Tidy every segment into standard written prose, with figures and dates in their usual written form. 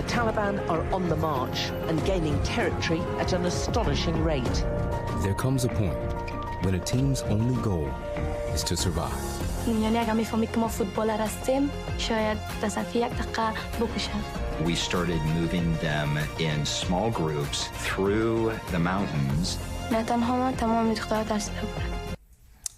The Taliban are on the march and gaining territory at an astonishing rate. There comes a point when a team's only goal is to survive. We started moving them in small groups through the mountains.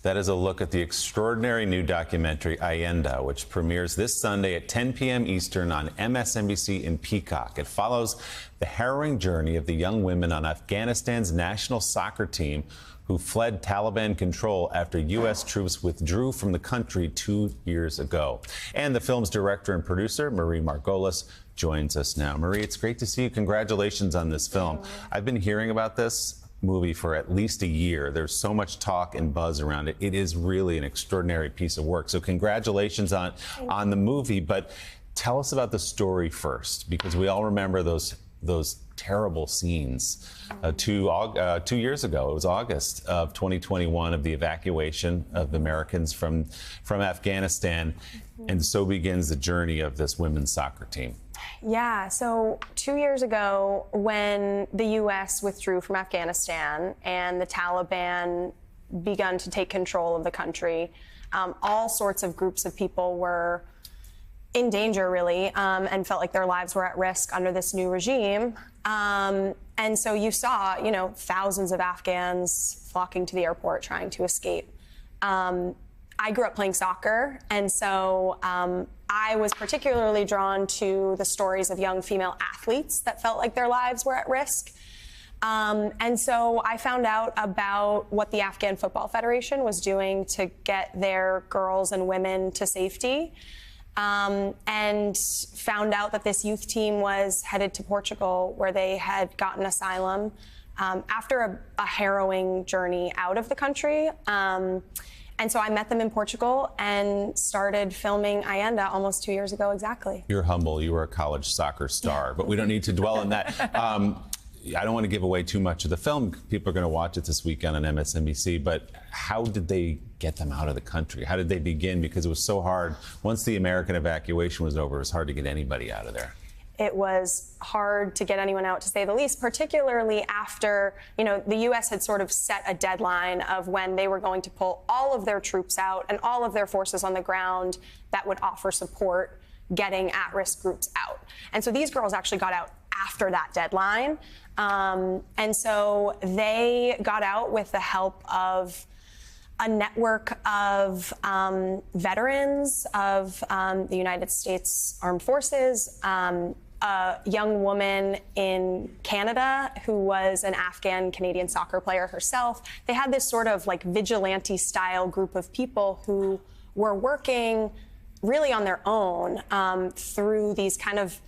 That is a look at the extraordinary new documentary Allende, which premieres this Sunday at 10 p.m. Eastern on MSNBC in Peacock. It follows the harrowing journey of the young women on Afghanistan's national soccer team who fled Taliban control after U.S. troops withdrew from the country 2 years ago. And the film's director and producer, Marie Margolis, joins us now. Marie, it's great to see you. Congratulations on this film. I've been hearing about this movie for at least a year. There's so much talk and buzz around it. It is really an extraordinary piece of work. So congratulations on the movie. But tell us about the story first, because we all remember those terrible scenes 2 years ago. It was August of 2021 of the evacuation of Americans from Afghanistan. And so begins the journey of this women's soccer team. Yeah, so 2 years ago, when the U.S. withdrew from Afghanistan and the Taliban begun to take control of the country, all sorts of groups of people were in danger, really, and felt like their lives were at risk under this new regime. And so you saw, thousands of Afghans flocking to the airport trying to escape. I grew up playing soccer, and so I was particularly drawn to the stories of young female athletes that felt like their lives were at risk. And so I found out about what the Afghan Football Federation was doing to get their girls and women to safety, and found out that this youth team was headed to Portugal, where they had gotten asylum after a harrowing journey out of the country. And so I met them in Portugal and started filming Allende almost 2 years ago exactly. You're humble. You were a college soccer star, but we don't need to dwell on that. I don't want to give away too much of the film. People are going to watch it this weekend on MSNBC, but how did they get them out of the country? How did they begin? Because it was so hard. Once the American evacuation was over, it was hard to get anybody out of there. It was hard to get anyone out, to say the least, particularly after, the U.S. had sort of set a deadline of when they were going to pull all of their troops out and all of their forces on the ground that would offer support getting at-risk groups out. And so these girls actually got out after that deadline. And so they got out with the help of a network of veterans of the United States Armed Forces, a young woman in Canada who was an Afghan-Canadian soccer player herself. They had this sort of vigilante-style group of people who were working really on their own through these kind of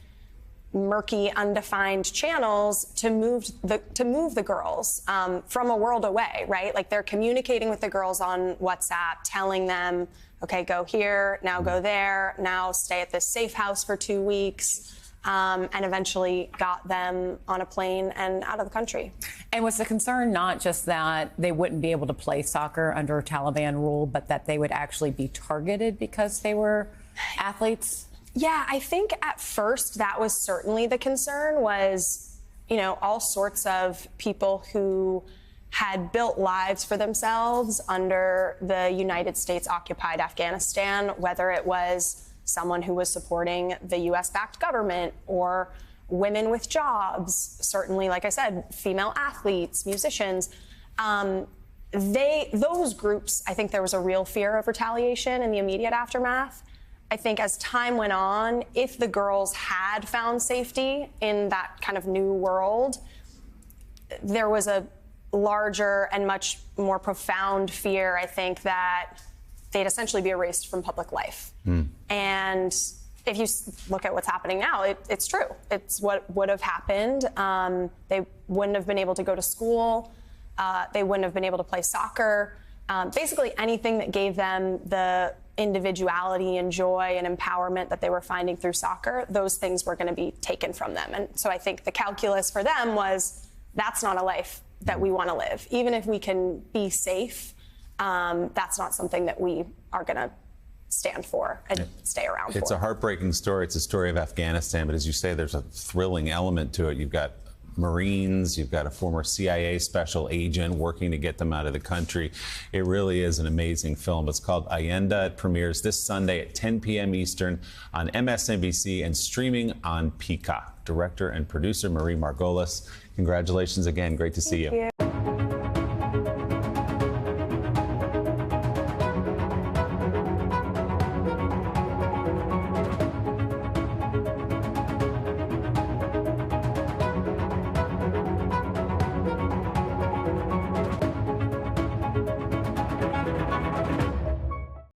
murky, undefined channels to move the girls from a world away, right? They're communicating with the girls on WhatsApp, telling them, okay, go here, now go there, now stay at this safe house for 2 weeks, and eventually got them on a plane and out of the country. And was the concern not just that they wouldn't be able to play soccer under Taliban rule, but that they would actually be targeted because they were athletes? Yeah, I think at first that was certainly the concern, was, all sorts of people who had built lives for themselves under the United States occupied Afghanistan, whether it was someone who was supporting the U.S.-backed government or women with jobs, certainly, like I said, female athletes, musicians. Those groups, I think there was a real fear of retaliation in the immediate aftermath. I think as time went on, if the girls had found safety in that kind of new world, there was a larger and much more profound fear, I think, that they'd essentially be erased from public life. And if you look at what's happening now, it's true. It's what would have happened. They wouldn't have been able to go to school. They wouldn't have been able to play soccer. Basically anything that gave them the individuality and joy and empowerment that they were finding through soccer, those things were going to be taken from them. And so I think the calculus for them was, that's not a life that we want to live. Even if we can be safe, that's not something that we are going to stand for and stay around for. It's a heartbreaking story. It's a story of Afghanistan, but as you say, there's a thrilling element to it. You've got Marines, you've got a former CIA special agent working to get them out of the country. It really is an amazing film. It's called Allende. It premieres this Sunday at 10 p.m. Eastern on MSNBC and streaming on Peacock. Director and producer Marie Margolis, congratulations again. Great to see you.